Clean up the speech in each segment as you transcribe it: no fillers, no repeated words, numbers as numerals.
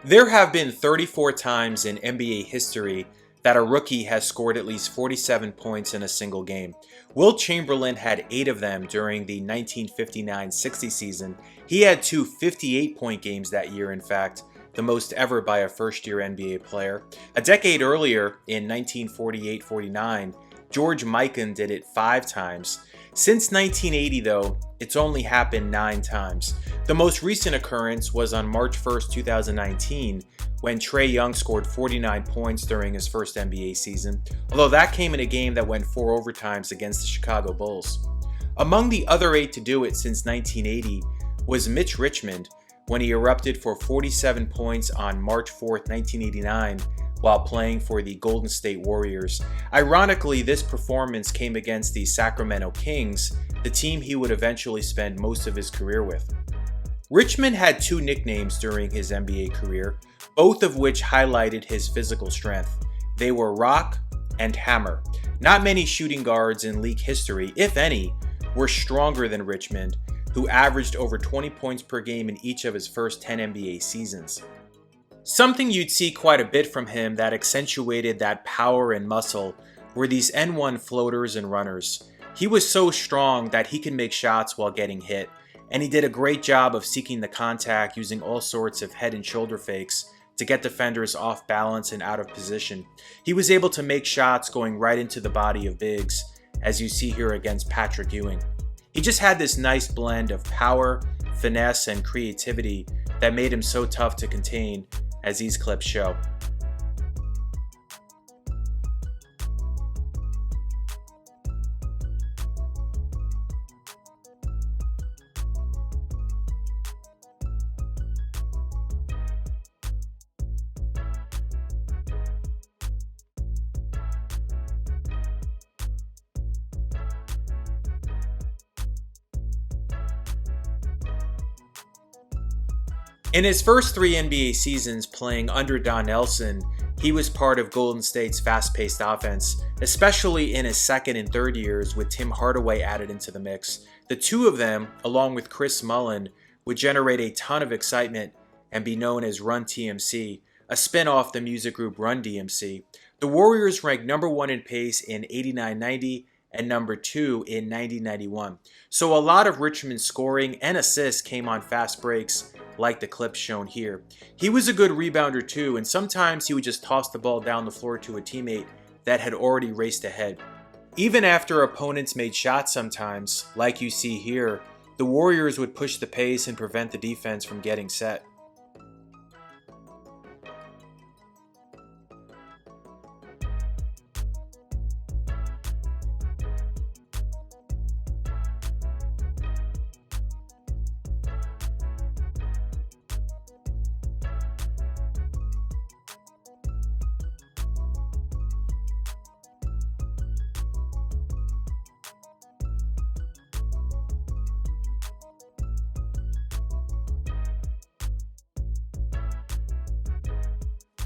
There have been 34 times in NBA history that a rookie has scored at least 47 points in a single game. Wilt Chamberlain had 8 of them during the 1959-60 season. He had 2 58-point games that year, in fact, the most ever by a first-year NBA player. A decade earlier, in 1948-49, George Mikan did it 5 times. Since 1980, though, it's only happened 9 times. The most recent occurrence was on March 1st, 2019, when Trae Young scored 49 points during his first NBA season, although that came in a game that went 4 overtimes against the Chicago Bulls. Among the other 8 to do it since 1980 was Mitch Richmond, when he erupted for 47 points on March 4th, 1989, while playing for the Golden State Warriors. Ironically, this performance came against the Sacramento Kings, the team he would eventually spend most of his career with. Richmond had 2 nicknames during his NBA career, both of which highlighted his physical strength. They were Rock and Hammer. Not many shooting guards in league history, if any, were stronger than Richmond, who averaged over 20 points per game in each of his first 10 NBA seasons. Something you'd see quite a bit from him that accentuated that power and muscle were these N1 floaters and runners. He was so strong that he could make shots while getting hit, and he did a great job of seeking the contact using all sorts of head and shoulder fakes to get defenders off balance and out of position. He was able to make shots going right into the body of bigs, as you see here against Patrick Ewing. He just had this nice blend of power, finesse, and creativity that made him so tough to contain, as these clips show. In his first 3 NBA seasons playing under Don Nelson, he was part of Golden State's fast-paced offense, especially in his second and third years with Tim Hardaway added into the mix. The 2 of them, along with Chris Mullin, would generate a ton of excitement and be known as Run TMC, a spin-off the music group Run DMC. The Warriors ranked number 1 in pace in 89-90 and number 2 in 90-91. So a lot of Richmond's scoring and assists came on fast breaks, like the clips shown here. He was a good rebounder too, and sometimes he would just toss the ball down the floor to a teammate that had already raced ahead. Even after opponents made shots sometimes, like you see here, the Warriors would push the pace and prevent the defense from getting set.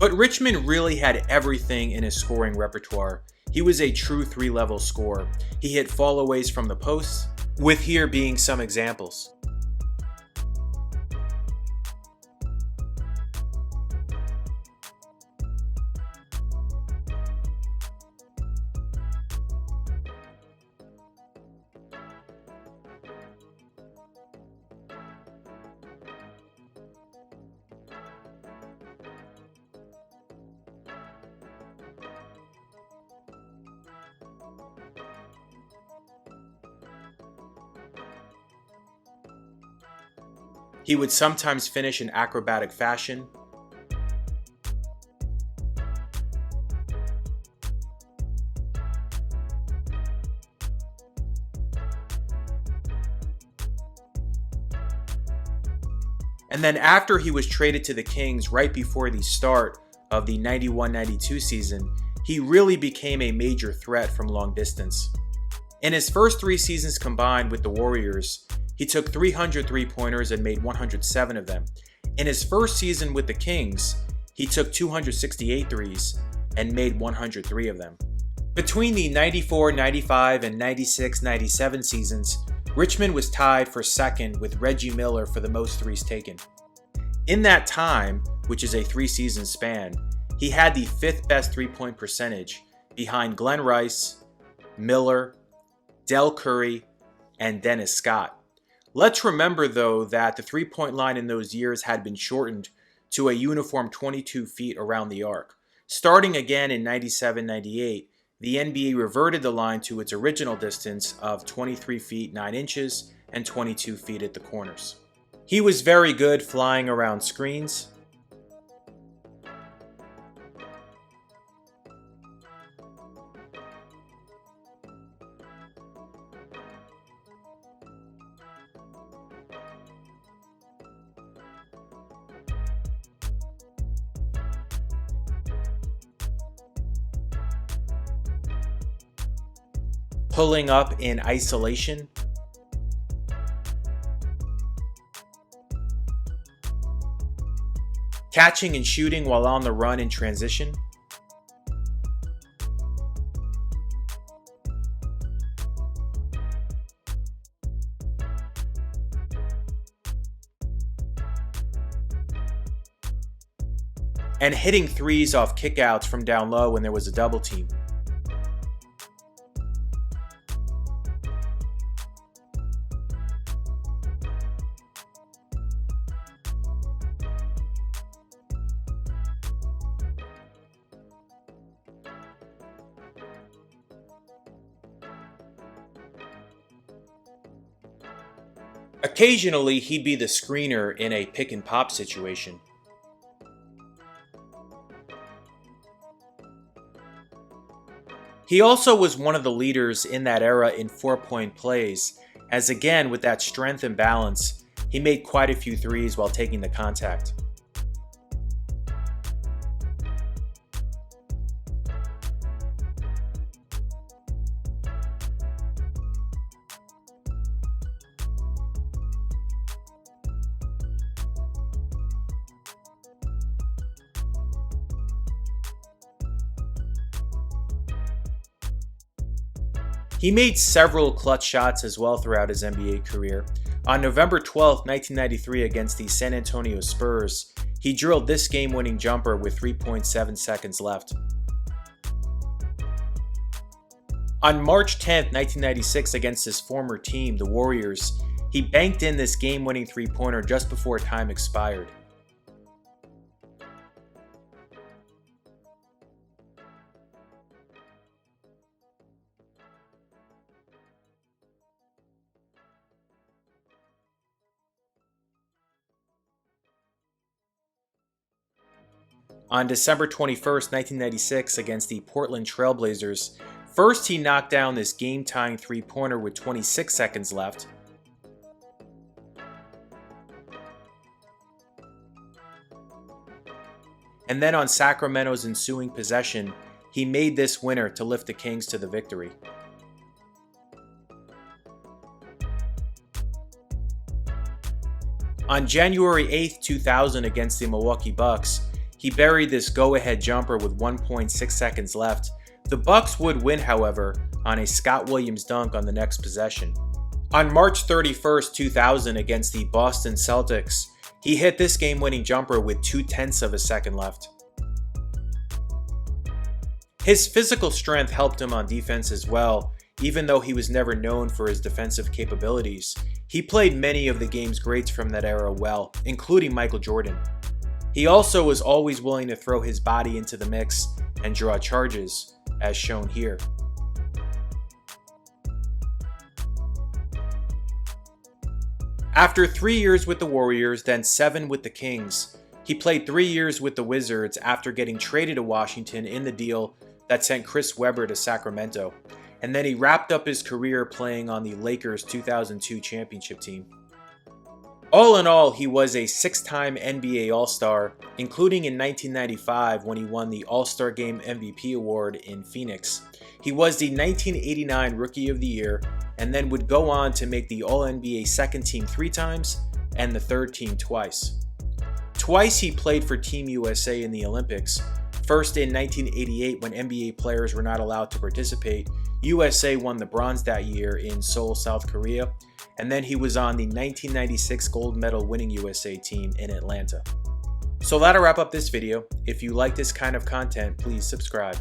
But Richmond really had everything in his scoring repertoire. He was a true 3-level scorer. He hit fallaways from the post, with here being some examples. He would sometimes finish in acrobatic fashion. And then after he was traded to the Kings right before the start of the 91-92 season, he really became a major threat from long distance. In his first 3 seasons combined with the Warriors, he took 300 three-pointers and made 107 of them. In his first season with the Kings, he took 268 threes and made 103 of them. Between the 94, 95, and 96, 97 seasons, Richmond was tied for second with Reggie Miller for the most threes taken. In that time, which is a 3-season span, he had the 5th best three-point percentage behind Glenn Rice, Miller, Del Curry, and Dennis Scott. Let's remember, though, that the three-point line in those years had been shortened to a uniform 22 feet around the arc. Starting again in 97-98, the NBA reverted the line to its original distance of 23 feet 9 inches and 22 feet at the corners. He was very good flying around screens, pulling up in isolation, catching and shooting while on the run in transition, and hitting threes off kickouts from down low when there was a double team. Occasionally, he'd be the screener in a pick and pop situation. He also was one of the leaders in that era in 4-point plays, as again, with that strength and balance, he made quite a few threes while taking the contact. He made several clutch shots as well throughout his NBA career. On November 12, 1993 against the San Antonio Spurs, he drilled this game-winning jumper with 3.7 seconds left. On March 10, 1996 against his former team, the Warriors, he banked in this game-winning three-pointer just before time expired. On December 21, 1996 against the Portland Trail Blazers, first he knocked down this game-tying three-pointer with 26 seconds left. And then on Sacramento's ensuing possession, he made this winner to lift the Kings to the victory. On January 8, 2000 against the Milwaukee Bucks, he buried this go-ahead jumper with 1.6 seconds left. The Bucks would win, however, on a Scott Williams dunk on the next possession. On March 31, 2000 against the Boston Celtics, he hit this game-winning jumper with 0.2 of a second left. His physical strength helped him on defense as well, even though he was never known for his defensive capabilities. He played many of the game's greats from that era well, including Michael Jordan. He also was always willing to throw his body into the mix and draw charges, as shown here. After 3 years with the Warriors, then 7 with the Kings, he played 3 years with the Wizards after getting traded to Washington in the deal that sent Chris Webber to Sacramento, and then he wrapped up his career playing on the Lakers' 2002 championship team. All in all, he was a 6-time NBA All-Star, including in 1995 when he won the All-Star Game MVP award in Phoenix. He was the 1989 Rookie of the Year, and then would go on to make the All-NBA second team 3 times and the third team twice. Twice he played for Team USA in the Olympics. First in 1988 when NBA players were not allowed to participate. USA won the bronze that year in Seoul, South Korea. and then he was on the 1996 gold medal winning USA team in Atlanta. So that'll wrap up this video. If you like this kind of content, please subscribe.